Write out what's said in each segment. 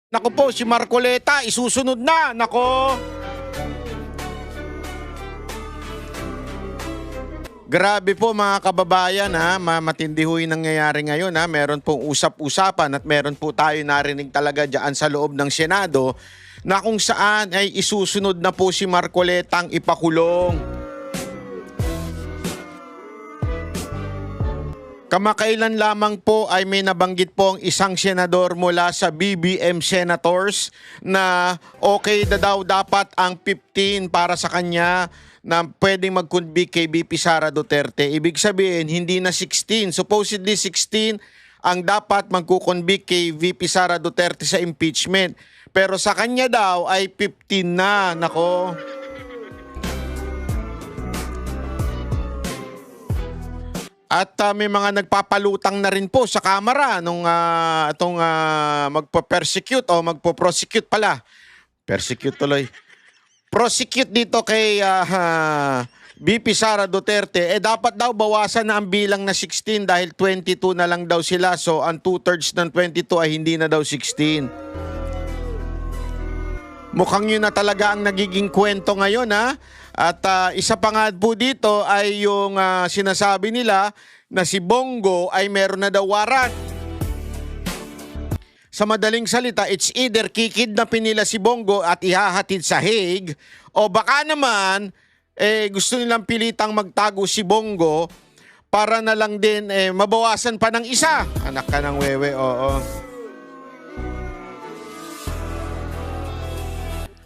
Naku po, si Marcoleta, isusunod na. Nako. Grabe po mga kababayan ha, matindi ho yung nangyayari ngayon ha. Meron pong usap-usapan at meron po tayo narinig talaga dyan sa loob ng Senado na kung saan ay isusunod na po si Marcoleta ang ipakulong. Kamakailan lamang po ay may nabanggit po ang isang senador mula sa BBM Senators na okay na daw dapat ang 15 para sa kanya na pwedeng mag-convict kay VP Sara Duterte. Ibig sabihin, hindi na 16. Supposedly 16 ang dapat magkukonvict kay VP Sara Duterte sa impeachment. Pero sa kanya daw ay 15 na. Nako. At may mga nagpapalutang na rin po sa Kamara nung itong magpo-persecute o magpo-prosecute pala. Persecute tuloy. Prosecute dito kay VP Sara Duterte. Dapat daw bawasan na ang bilang na 16 dahil 22 na lang daw sila. So ang 2/3 ng 22 ay hindi na daw 16. Mukhang yun na talaga ang nagiging kwento ngayon ha. At isa pa nga po dito ay yung sinasabi nila na si Bongo ay meron na daw warrant. Sa madaling salita, it's either kikidnapin nila si Bongo at ihahatid sa Hague o baka naman gusto nilang pilitang magtago si Bongo para na lang din mabawasan pa ng isa. Anak ka ng wewe, oo.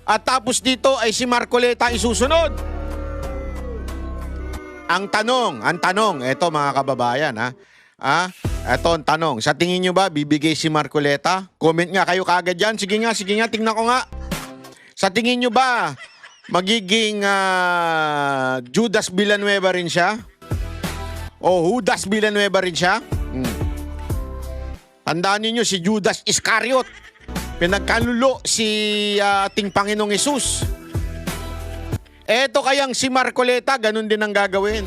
At tapos dito ay si Marcoleta isusunod. Ang tanong, eto mga kababayan ha. Eto ang tanong. Sa tingin nyo ba bibigay si Marcoleta? Comment nga kayo kaagad dyan. Sige nga, tingnan ko nga. Sa tingin nyo ba magiging Judas Villanueva rin siya? O Judas Villanueva rin siya? Tandaan niyo si Judas Iscariot. Pinagkalulo si ating Panginoong Hesus. Eto kayang si Marcoleta, ganun din ang gagawin.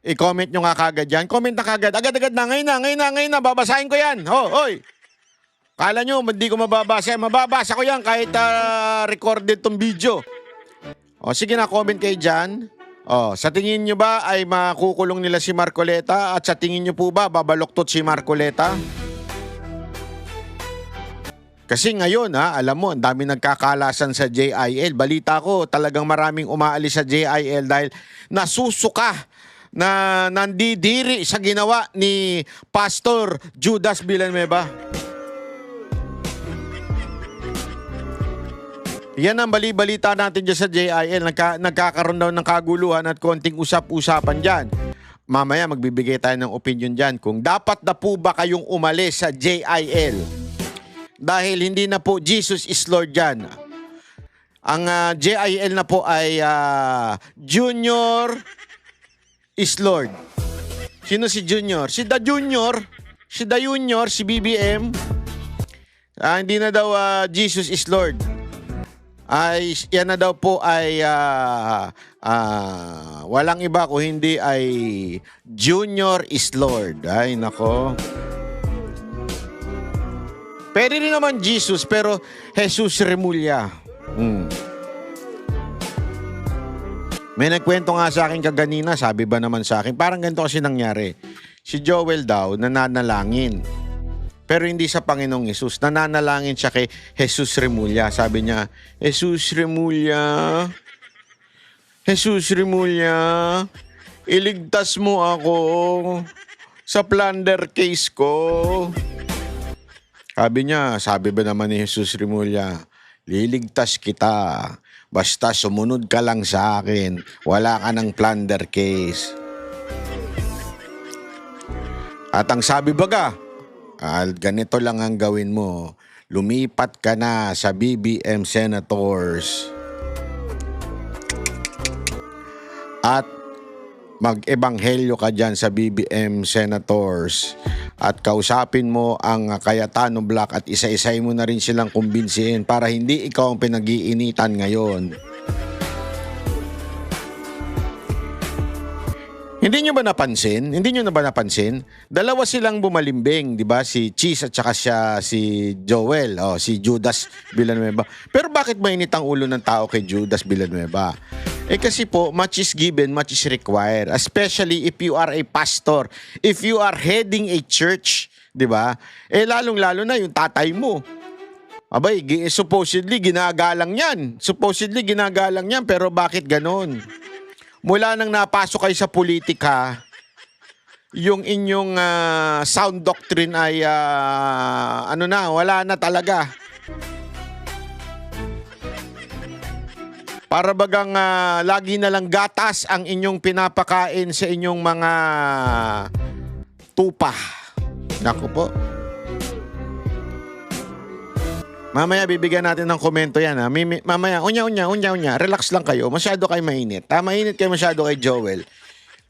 I-comment nyo nga kagad yan. Comment na kagad. Agad-agad na. Ngayon na. Babasahin ko yan. Hoy. Kala nyo, hindi ko mababasa. Mababasa ko yan kahit recorded tong video. Sige na, comment kayo dyan. Sa tingin nyo ba ay makukulong nila si Marcoleta? At sa tingin nyo po ba babaloktot si Marcoleta? Kasi ngayon alam mo, ang dami nagkakalasan sa JIL. Balita ko, talagang maraming umaalis sa JIL dahil nasusuka na nandidiri sa ginawa ni Pastor Judas Villanueva. Yan ang bali-balita natin dyan sa JIL. Nagkakaroon daw ng kaguluhan at konting usap-usapan dyan. Mamaya magbibigay tayo ng opinion dyan kung dapat na po ba kayong umalis sa JIL. Dahil hindi na po Jesus is Lord dyan. Ang JIL na po ay Junior is Lord. Sino si Junior? Si The Junior, si BBM. Hindi na daw Jesus is Lord. Yan na daw po ay walang iba kung hindi ay Junior is Lord. Ay nako. Pwede rin naman Jesus, pero Jesus Remulla. May nagkwento nga sa akin kaganina, sabi ba naman sa akin, parang ganito kasi nangyari. Si Joel daw, nananalangin. Pero hindi sa Panginoong Jesus. Nananalangin siya kay Jesus Remulla. Sabi niya, Jesus Remulla, iligtas mo ako sa plunder case ko. Sabi ba naman ni Jesus Remulla, liligtas kita. Basta sumunod ka lang sa akin. Wala ka ng plunder case. At ang sabi baga, ganito lang ang gawin mo. Lumipat ka na sa BBM Senators. At mag-ebanghelyo ka dyan sa BBM Senators. At kausapin mo ang Cayetano Black at isa-isay mo na rin silang kumbinsihin para hindi ikaw ang pinag-iinitan ngayon. Hindi nyo ba napansin? Hindi nyo na ba napansin? Dalawa silang bumalimbing, di ba? Si Cheese at saka si Joel, si Judas Villanueva. Pero bakit mainit ang ulo ng tao kay Judas Villanueva? Kasi po, much is given, much is required. Especially if you are a pastor, if you are heading a church, di ba? Lalong-lalo na yung tatay mo. Abay, supposedly ginagalang yan. Pero bakit ganon? Mula nang napasok kayo sa politika, yung inyong sound doctrine ay wala na talaga. Para bagang lagi na lang gatas ang inyong pinapakain sa inyong mga tupa. Naku po. Mamaya bibigyan natin ng komento yan. Mamaya, unya. Relax lang kayo. Masyado kayo mainit. Mainit kayo masyado kay Joel.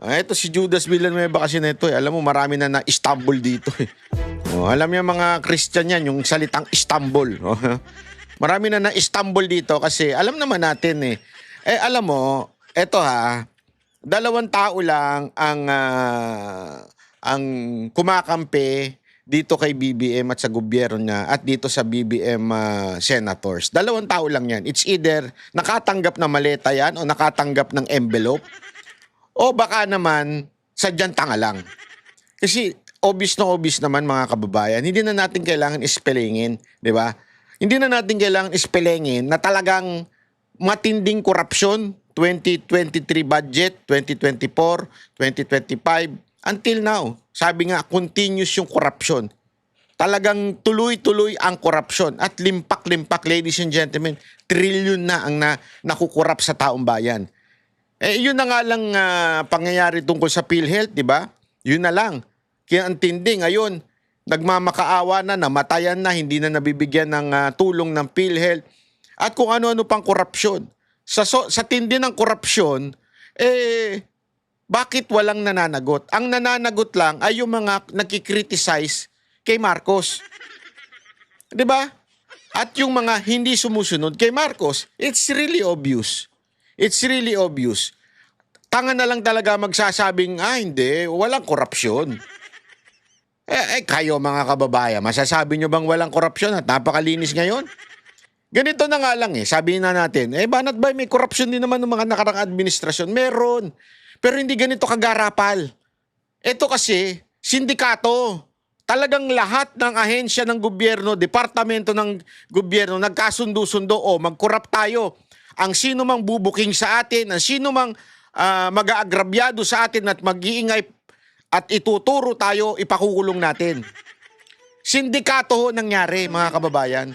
Ito si Judas Villanueva kasi nito. Alam mo, marami na Istanbul dito. Alam niyo mga Christian yan, yung salitang Istanbul. Marami na Istanbul dito kasi alam naman natin . Alam mo, eto dalawang tao lang ang kumakampi dito kay BBM at sa gobyerno niya at dito sa BBM senators. Dalawang tao lang yan. It's either nakatanggap na maleta yan o nakatanggap ng envelope o baka naman sadyang tanga lang. Kasi obvious naman mga kababayan, hindi na natin kailangan ispelingin, di ba? Hindi na natin kailangan ispelingin na talagang matinding korupsyon 2023 budget, 2024, 2025, until now. Sabi nga, continuous yung corruption. Talagang tuloy-tuloy ang corruption. At limpak-limpak, ladies and gentlemen, trillion na ang nakukurap sa taong bayan. Yun na nga lang pangyayari tungkol sa PhilHealth, di ba? Yun na lang. Kaya ang tindi ngayon, nagmamakaawa na, namatayan na, hindi na nabibigyan ng tulong ng PhilHealth. At kung ano-ano pang korupsyon. Sa tindi ng korupsyon, bakit walang nananagot? Ang nananagot lang ay yung mga nakikriticize kay Marcos. 'Di ba? At yung mga hindi sumusunod kay Marcos, it's really obvious. Tanga na lang talaga magsasabing, hindi, walang korupsyon. Kayo mga kababayan, masasabi nyo bang walang korupsyon at napakalinis ngayon? Ganito na nga lang sabihin na natin, banat ba may korupsyon din naman ng mga nakarang administrasyon? Meron. Pero hindi ganito kagarapal. Ito kasi, sindikato. Talagang lahat ng ahensya ng gobyerno, departamento ng gobyerno, nagkasundo-sundo, mag-corrupt tayo. Ang sino mang bubuking sa atin, ang sino mang mag-aagrabyado sa atin at mag-iingay at ituturo tayo, ipakukulong natin. Sindikato nangyari, mga kababayan.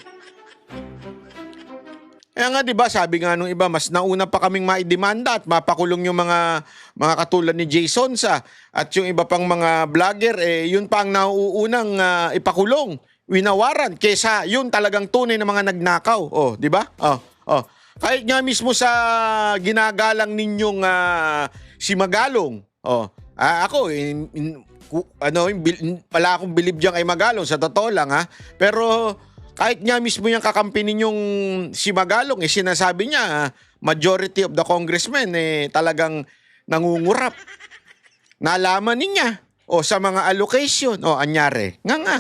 Kaya nga 'di ba, sabi nga nung iba, mas nauna pa kaming maidemanda at mapakulong yung mga katulad ni Jason sa at yung iba pang mga vlogger, yun pa ang nauunang ipakulong, winawaran kaysa yun talagang tunay na mga nagnakaw. 'Di ba? Kahit nga mismo sa ginagalang ninyong si Magalong. Ako wala akong bilib diyan kay Magalong sa totoo lang pero kahit nga mismo yung kakampi ninyong si Magalong, sinasabi niya, majority of the congressmen talagang nangungurap. Nalaman niya sa mga allocation, anyari. Nga.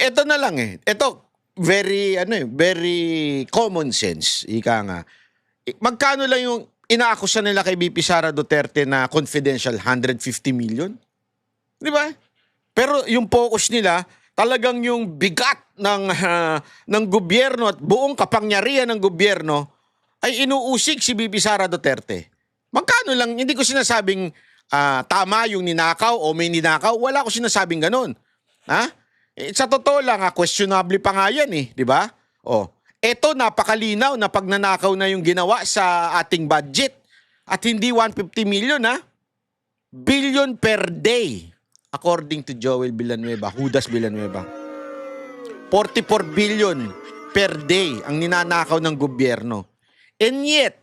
Ito na lang Ito, very common sense, ika nga. Magkano lang yung inaakusa nila kay BP Sara Duterte na confidential, 150 million? Di ba? Pero yung focus nila, talagang yung bigat ng gobyerno at buong kapangyarihan ng gobyerno ay inuusig si BP Sara Duterte. Magkano lang, hindi ko sinasabing tama yung ninakaw o may ninakaw. Wala ko sinasabing ganun. Sa totoo lang, questionable pa nga yan di ba? Eto napakalinaw na pagnanakaw na yung ginawa sa ating budget. At hindi 150 million billion per day. According to Joel Villanueva, Judas Villanueva. 44 billion per day ang ninanakaw ng gobyerno. And yet,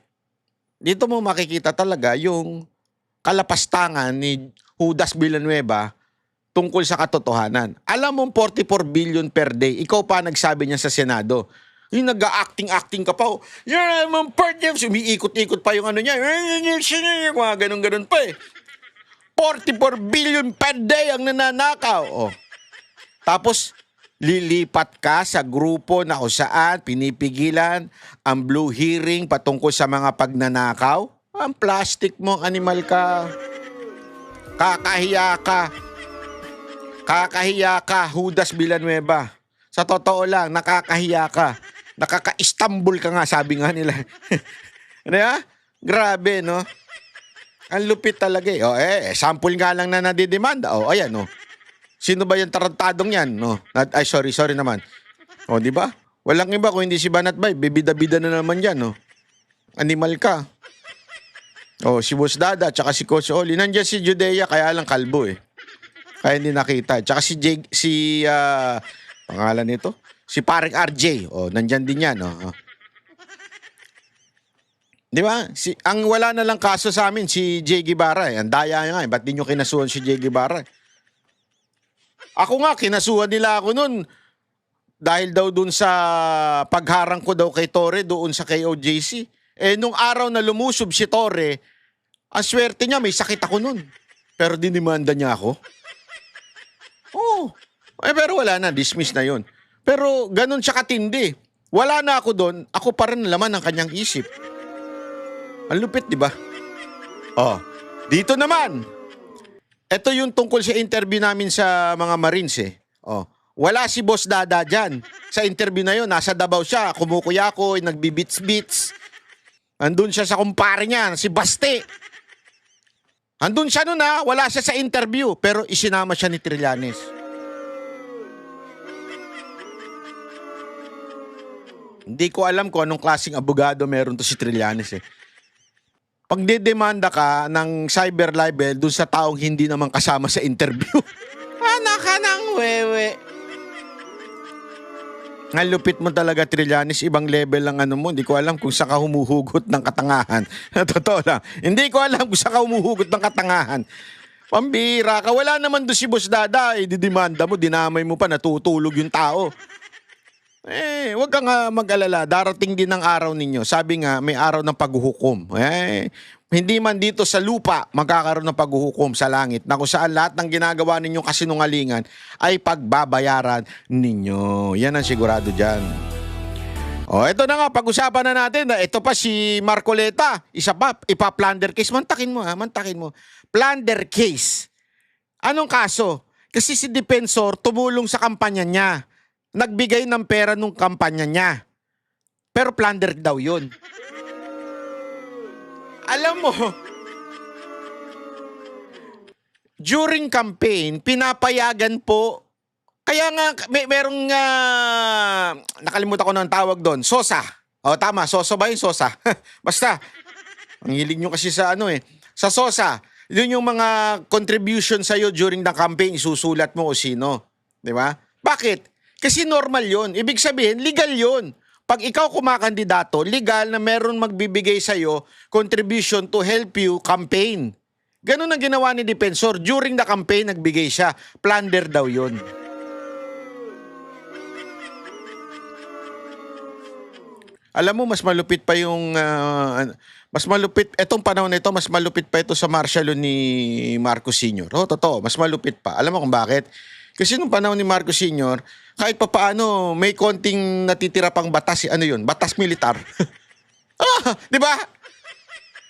dito mo makikita talaga yung kalapastangan ni Judas Villanueva tungkol sa katotohanan. Alam mo 44 billion per day, ikaw pa nagsabi niya sa Senado. Yung nag-acting-acting ka pa. Oh. Yan, Ma'am Perdives. Umiikot-ikot pa yung ano niya. Mga ganun-ganun pa eh. 44 billion per day ang nananakaw. Oh. Tapos, lilipat ka sa grupo na kung saan pinipigilan ang blue hearing patungkol sa mga pagnanakaw. Ang plastic mo, animal ka. Kakahiya ka. Kakahiya ka, Judas Villanueva. Sa totoo lang, nakakahiya ka. Nakaka-Istanbul ka nga, sabi nga nila. Ano ya? Grabe, no? Ang lupit talaga eh. Oh, sample nga lang na nadidemanda. Oh, ayan, no? Sino ba yung tarantadong yan, no? Ay, sorry naman. Oh, di ba? Walang iba kung hindi si Banat Bay. Bibida-bida na naman yan, no? Animal ka. Oh, si Boss Dada, tsaka si Coach Oli. Nandiyan si Judea, kaya lang kalbo eh. Kaya hindi nakita. Tsaka pangalan nito? Si Paring RJ. Oh, nandyan din yan. Oh. Di ba? Ang wala na lang kaso sa amin, si Jay Guevara. Ang daya nga. Ba't di nyo kinasuhan si Jay Guevara? Ako nga, kinasuhan nila ako nun. Dahil daw dun sa pagharang ko daw kay Torre doon sa KOJC. Nung araw na lumusob si Torre, ang swerte niya, may sakit ako nun. Pero dinimanda niya ako. Oh, pero wala na, dismiss na yun. Pero ganun siya katindi. Wala na ako doon, ako pa rin laman ng kanyang isip. Ang lupit, di ba? Oh, dito naman. Ito yung tungkol sa interview namin sa mga Marines eh. Oh, wala si Boss Dada dyan. Sa interview na yun, nasa Davao siya, kumukuyakoy, nagbibits-bits. Andun siya sa kumpare niya, si Baste. Andun siya nun wala siya sa interview, pero isinama siya ni Trillanes. Hindi ko alam kung anong klaseng abogado meron to si Trillanes eh. Pag didemanda ka ng cyber libel dun sa taong hindi naman kasama sa interview, anak ka ng wewe. Ang lupit mo talaga, Trillanes. Ibang level lang ano mo. Hindi ko alam kung saan ka humuhugot ng katangahan. Totoo lang. Hindi ko alam kung saan ka humuhugot ng katangahan. Pambira ka. Wala naman doon si Boss Dada. Didemanda mo, dinamay mo pa, natutulog yung tao. Huwag kang mag-alala. Darating din ang araw ninyo. Sabi nga, may araw ng paghuhukom. Hindi man dito sa lupa magkakaroon ng paghuhukom sa langit na kung saan lahat ng ginagawa ninyong kasinungalingan ay pagbabayaran ninyo. Yan ang sigurado dyan. Ito na nga, pag-usapan na natin. Ito pa si Marcoleta. Isa pa, ipa-plunder case. Mantakin mo mantakin mo. Plunder case. Anong kaso? Kasi si Defensor tumulong sa kampanya niya. Nagbigay ng pera nung kampanya niya. Pero plunder daw yun. Alam mo, during campaign, pinapayagan po, kaya nga, merong, nakalimutan ko na ang tawag doon, Sosa. Tama, Sosa ba yung Sosa? Basta, ang hilig nyo kasi sa sa Sosa, yun yung mga contribution sa'yo during the campaign, isusulat mo o sino. Di ba? Bakit? Kasi normal yun. Ibig sabihin, legal yun. Pag ikaw kumakandidato, legal na meron magbibigay sa'yo contribution to help you campaign. Ganun ang ginawa ni Defensor. During the campaign, nagbigay siya. Plunder daw yun. Alam mo, mas malupit pa yung... mas malupit, etong panahon na ito, mas malupit pa ito sa martial law ni Marcos Sr. Totoo, mas malupit pa. Alam mo kung bakit? Kasi nung panahon ni Marcos Sr., kahit pa paano, may konting natitira pang batas. Batas militar. Di ba?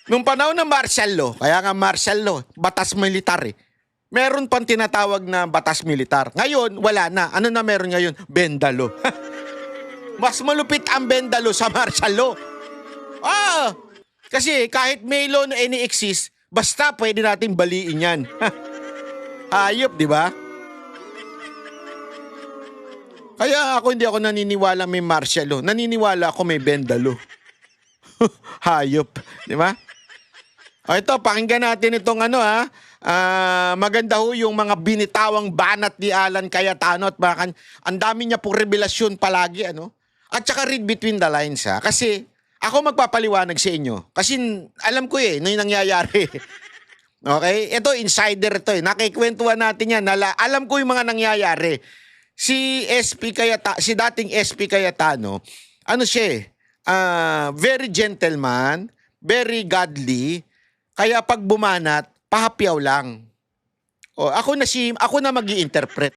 Nung panahon ng martial law, kaya nga martial law, batas militar eh. Meron pang tinatawag na batas militar. Ngayon, wala na. Ano na meron ngayon? Benda law. Mas malupit ang benda law sa martial law. Kasi kahit may law na ini-exist, basta pwede natin baliin yan. Hayop, di ba? Kaya hindi ako naniniwala may martial law. Naniniwala ako may benda law. Hayop. Di ba? Ito, pakinggan natin itong maganda ho yung mga binitawang banat ni Alan Cayetano at ang dami niya pong revelasyon palagi. At saka read between the lines Kasi ako magpapaliwanag sa inyo. Kasi alam ko ano yung nangyayari. Okay? Ito, insider ito Nakikwentuhan natin yan. Alam ko yung mga nangyayari. Si dating SP Cayetano, ano siya very gentleman, very godly, kaya pag bumanat, pahapyaw lang. O, ako na magi-interpret.